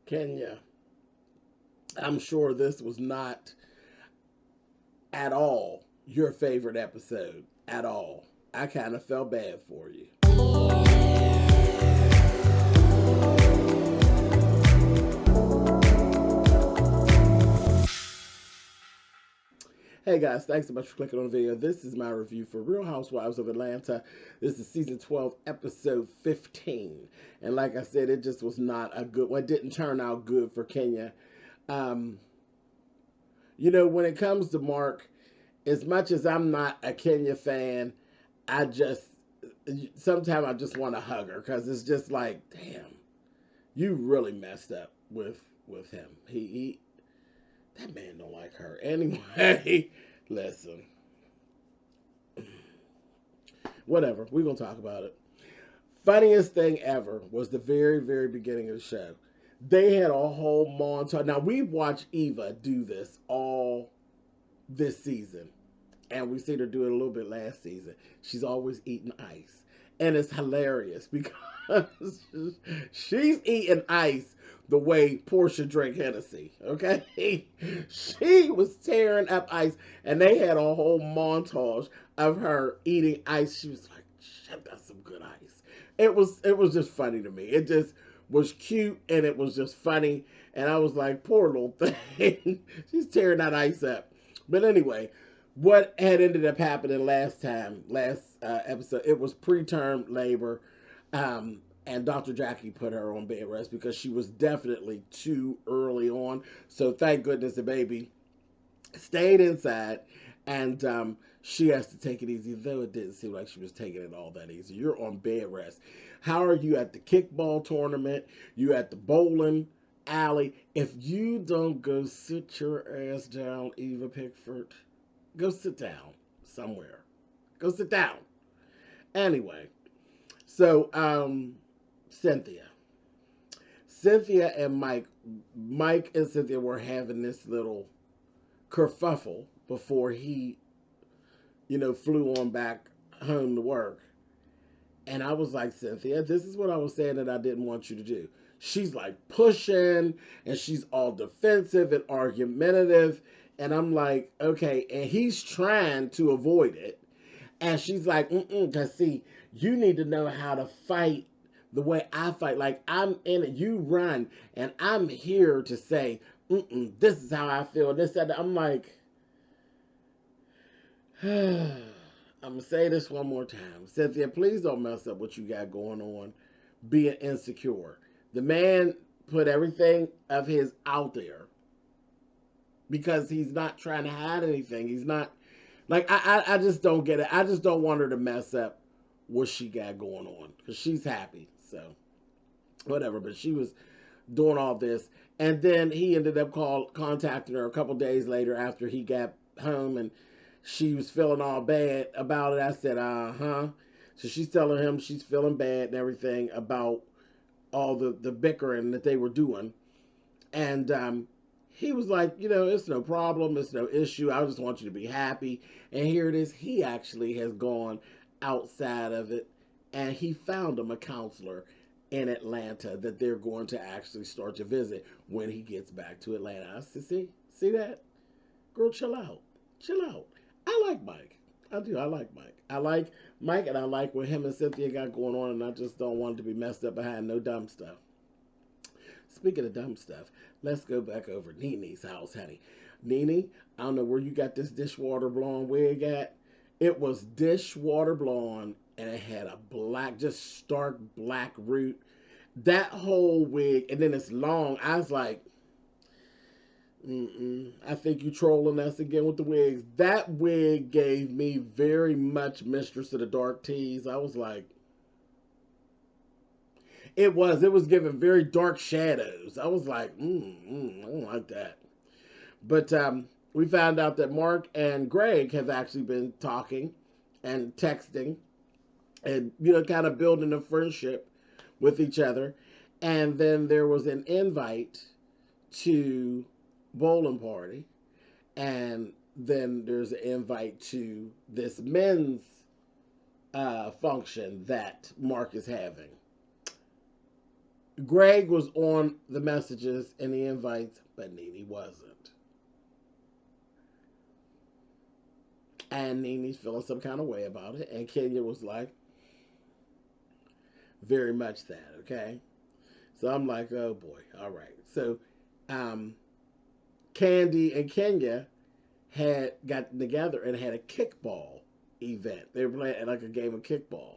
Kenya, I'm sure this was not at all your favorite episode at all. I kind of felt bad for you. Hey guys, thanks so much for clicking on the video. This is my review for Real Housewives of Atlanta. This is season 12, episode 15. And like I said, it just was not a good one. It didn't turn out good for Kenya. Um, when it comes to Mark, as much as I'm not a Kenya fan, I just, sometimes I just want to hug her because it's just like, damn, you really messed up with him. He that man don't like her. Anyway, listen. Whatever. We're going to talk about it. Funniest thing ever was the very, very beginning of the show. They had a whole montage. Now, we've watched Eva do this all this season. And we seen her do it a little bit last season. She's always eating ice. And it's hilarious because she's eating ice the way Portia drank Hennessy, okay? She was tearing up ice, and they had a whole montage of her eating ice. She was like, shit, that's some good ice. It was just funny to me. It just was cute, and it was just funny, and I was like, poor little thing. She's tearing that ice up. But anyway, what had ended up happening last episode, it was preterm labor, and Dr. Jackie put her on bed rest because she was definitely too early on. So thank goodness the baby stayed inside, and she has to take it easy, though it didn't seem like she was taking it all that easy. You're on bed rest. How are you at the kickball tournament? You at the bowling alley? If you don't go sit your ass down, Eva Pickford, go sit down somewhere. Go sit down. Anyway, so Cynthia and Mike and Cynthia were having this little kerfuffle before he, flew on back home to work. And I was like, Cynthia, this is what I was saying that I didn't want you to do. She's like pushing, and she's all defensive and argumentative. And I'm like, okay. And he's trying to avoid it. And she's like, because see, you need to know how to fight the way I fight. Like, I'm in it, you run, and I'm here to say, this is how I feel. This, that. I'm like, I'm going to say this one more time. Cynthia, please don't mess up what you got going on being insecure. The man put everything of his out there because he's not trying to hide anything. He's not, like, I just don't get it. I just don't want her to mess up what she got going on because she's happy. So, whatever. But she was doing all this. And then he ended up contacting her a couple days later after he got home, and she was feeling all bad about it. I said, uh-huh. So she's telling him she's feeling bad and everything about all the bickering that they were doing. And he was like, it's no problem. It's no issue. I just want you to be happy. And here it is. He actually has gone outside of it, and he found him a counselor in Atlanta that they're going to actually start to visit when he gets back to Atlanta. I said, see that? Girl, chill out. Chill out. I like Mike. I do. I like Mike. I like Mike, and I like what him and Cynthia got going on, and I just don't want it to be messed up behind no dumb stuff. Speaking of dumb stuff, let's go back over Nene's house, honey. Nene, I don't know where you got this dishwater blonde wig at. It was dishwater blonde, and it had a black, just stark black root. That whole wig, and then it's long. I was like, I think you trolling us again with the wigs. That wig gave me very much Mistress of the Dark Teas. I was like, it was giving very dark shadows. I was like, I don't like that. But we found out that Mark and Greg have actually been talking and texting and, kind of building a friendship with each other. And then there was an invite to bowling party. And then there's an invite to this men's function that Mark is having. Greg was on the messages and the invites, but Nene wasn't. And Nene's feeling some kind of way about it. And Kenya was like, very much that, okay? So I'm like, oh boy, all right. So Candy and Kenya had gotten together and had a kickball event. They were playing like a game of kickball.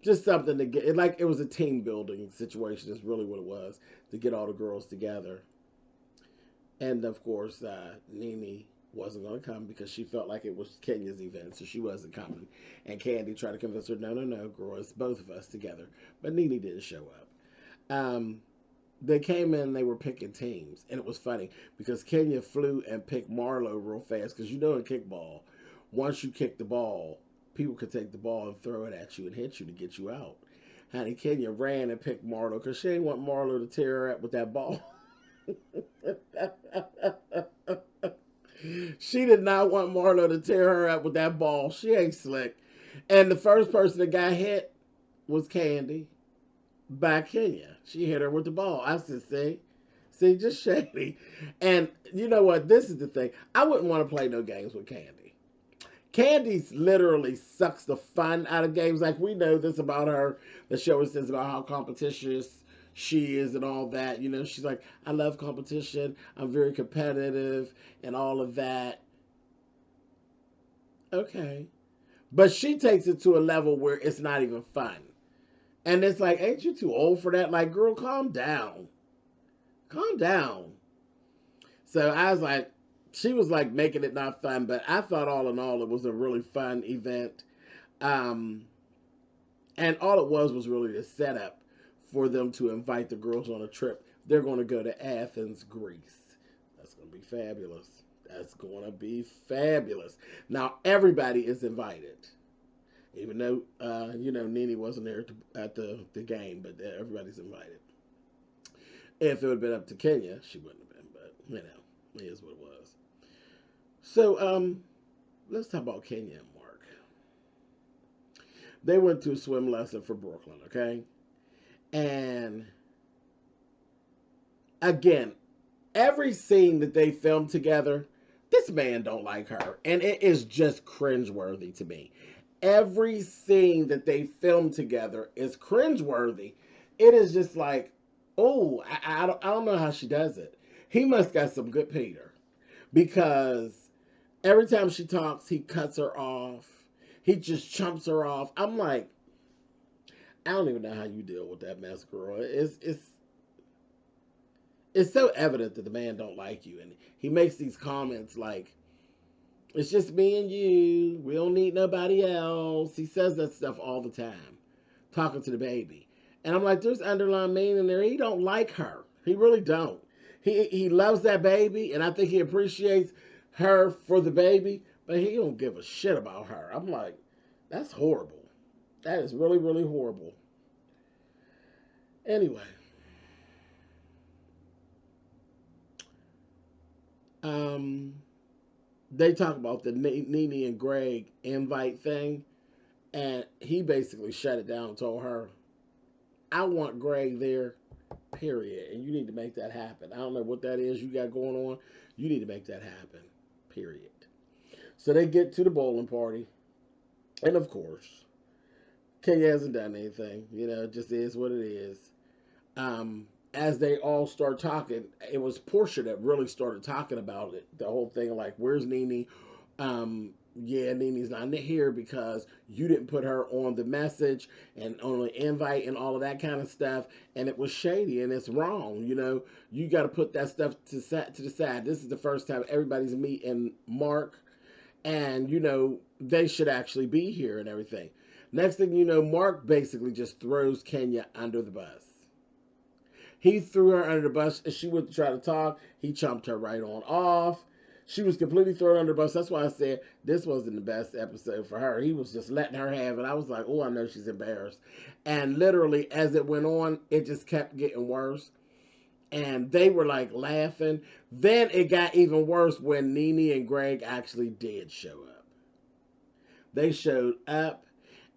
Just something to get, like it was a team building situation, is really what it was, to get all the girls together. And of course, Nene wasn't going to come because she felt like it was Kenya's event, so she wasn't coming. And Candy tried to convince her, no, no, no, girl, it's both of us together. But Nene didn't show up. They came in, they were picking teams, and it was funny because Kenya flew and picked Marlo real fast, because you know in kickball, once you kick the ball, people could take the ball and throw it at you and hit you to get you out. Honey, Kenya ran and picked Marlo because she didn't want Marlo to tear her up with that ball. She did not want Marlo to tear her up with that ball. She ain't slick. And the first person that got hit was Candy by Kenya. She hit her with the ball. I said, see, just shady. And you know what? This is the thing. I wouldn't want to play no games with Candy. Candy literally sucks the fun out of games. Like, we know this about her. The show says about how competitious she is and all that. You know, she's like, I love competition. I'm very competitive and all of that. Okay. But she takes it to a level where it's not even fun. And it's like, ain't you too old for that? Like, girl, calm down. Calm down. So I was like, she was like making it not fun, but I thought all in all it was a really fun event. And all it was really a setup for them to invite the girls on a trip. They're going to go to Athens, Greece. That's going to be fabulous. That's going to be fabulous. Now, everybody is invited. Even though, Nene wasn't there at the game, but everybody's invited. If it would have been up to Kenya, she wouldn't have been, but, it is what it was. So, let's talk about Kenya and Mark. They went to a swim lesson for Brooklyn, okay? And, again, every scene that they filmed together, this man don't like her. And it is just cringeworthy to me. Every scene that they filmed together is cringeworthy. It is just like, oh, I don't know how she does it. He must got some good Peter, because every time she talks, he cuts her off. He just chumps her off. I'm like, I don't even know how you deal with that mess, girl. It's so evident that the man don't like you, and he makes these comments like, it's just me and you. We don't need nobody else. He says that stuff all the time, talking to the baby. And I'm like, there's underlying meaning there. He don't like her. He really don't. He loves that baby, and I think he appreciates her for the baby, but he don't give a shit about her. I'm like, that's horrible. That is really, really horrible. Anyway. They talk about the Nene and Greg invite thing, and he basically shut it down and told her, I want Greg there, period, and you need to make that happen. I don't know what that is you got going on. You need to make that happen, period. So they get to the bowling party, and of course, Kenya hasn't done anything. It just is what it is. As they all start talking, it was Portia that really started talking about it. The whole thing, like, where's Nene? Yeah, Nene's not here because you didn't put her on the message and on the invite and all of that kind of stuff. And it was shady and it's wrong. You got to put that stuff to the side. This is the first time everybody's meeting Mark, and, they should actually be here and everything. Next thing you know, Mark basically just throws Kenya under the bus. He threw her under the bus, and she went to try to talk. He chumped her right on off. She was completely thrown under the bus. That's why I said this wasn't the best episode for her. He was just letting her have it. I was like, oh, I know she's embarrassed. And literally, as it went on, it just kept getting worse. And they were like laughing. Then it got even worse when Nene and Greg actually did show up. They showed up,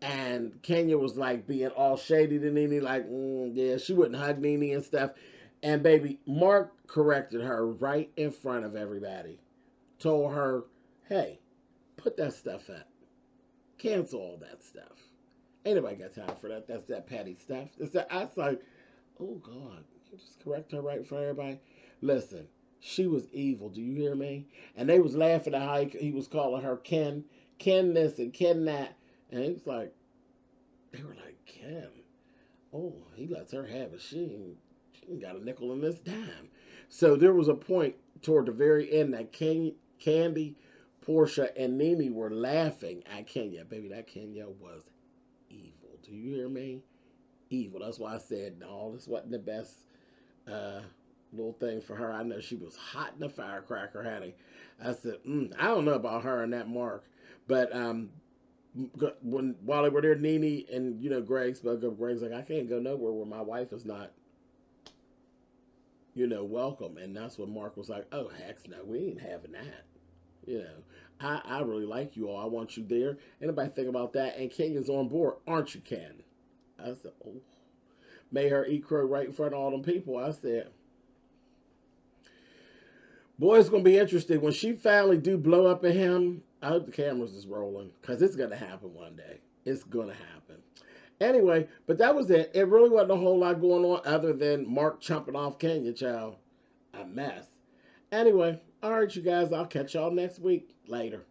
And Kenya was like being all shady to Nene, like, yeah, she wouldn't hug Nene and stuff. And baby, Mark corrected her right in front of everybody. Told her, hey, put that stuff up. Cancel all that stuff. Ain't nobody got time for that. That's that petty stuff. It's that, I was like, oh God, you just correct her right in front of everybody. Listen, she was evil. Do you hear me? And they was laughing at how he was calling her Ken this and Ken that. And it was like, they were like, Ken, oh, he lets her have it. She ain't got a nickel in this dime. So there was a point toward the very end that Candy, Portia, and Nene were laughing at Kenya. Baby, that Kenya was evil. Do you hear me? Evil. That's why I said, no, this wasn't the best little thing for her. I know she was hot in the firecracker, honey. I said, I don't know about her and that Mark. But while they were there, Nene and Greg spoke up. Greg's like, I can't go nowhere where my wife is not, welcome. And that's when Mark was like, oh heck no, we ain't having that. I really like you all. I want you there. Anybody think about that? And Kenya's on board, aren't you, Ken? I said, oh, made her eat crow right in front of all them people. I said, boy, it's gonna be interesting when she finally do blow up at him. I hope the cameras is rolling because it's gonna happen one day. It's gonna happen. Anyway, but that was it. It really wasn't a whole lot going on other than Mark chomping off Kenya, child. A mess. Anyway, all right, you guys. I'll catch y'all next week. Later.